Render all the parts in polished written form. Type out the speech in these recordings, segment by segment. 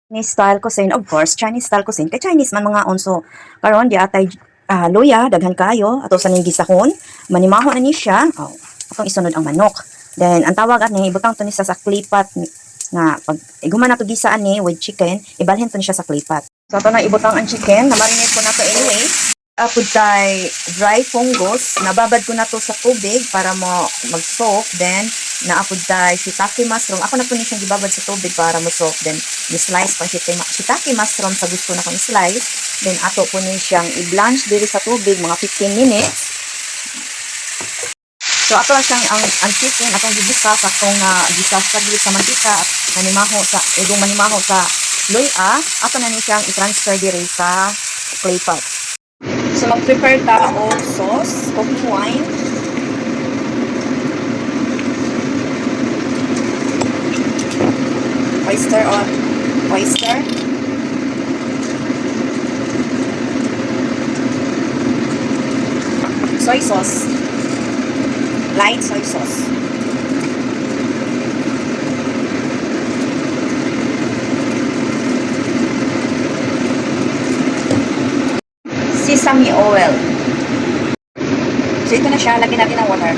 Chinese style cuisine, of course, Chinese style cuisine. Kay Chinese man mga onso. Karon di atay luya, daghan kayo, ato sa ning gisahon, manimaho na ni siya. Oh, atong isunod ang manok. Then ang tawag ani ibutang to ni sa klipat nga pag iguman nato gisaan ni with chicken, ibalhin to ni siya sa klipat. So ato na ibutang ang chicken, na marinate ko nato anyway. Apod kay dry fungus, nababad ko na to sa tubig para mo mag-soak. Then, naapod kay shiitake mushroom. Ako na po niya siyang gibabad sa tubig para mo-soak. Then, ni-slice pa shiitake mushroom sa gusto na kong slice. Then, ato po niya siyang i-blanch diri sa tubig mga 15 minutes. So, ato na siyang ang chicken, atong gibukas, atong gisas sa gilid sa mantika at manimaho sa, manimaho sa luya, ato na niya siyang i-transfer diri sa clay pot. So, mag-prepare ta og sauce, cooking wine. Oyster. Soy sauce. Light soy sauce. Sesame oil. So, ito na siya. Lagyan natin ng water.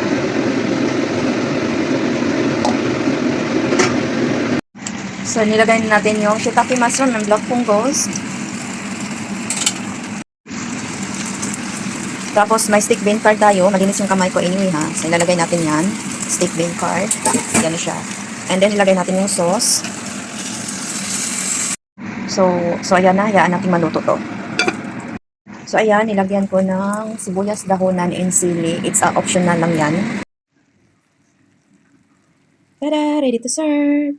So, nilagay natin yung shiitake mushroom ng black fungus. Tapos, may stick bean curd tayo. Malinis yung kamay ko anyway ha. So, ilalagay natin yan. Stick bean curd. Yan siya. And then, ilagay natin yung sauce. So ayan na. Hayaan natin maluto to. So, ayan, nilagyan ko ng sibuyas, dahonan, and sili. It's optional lang yan. Tada! Ready to serve!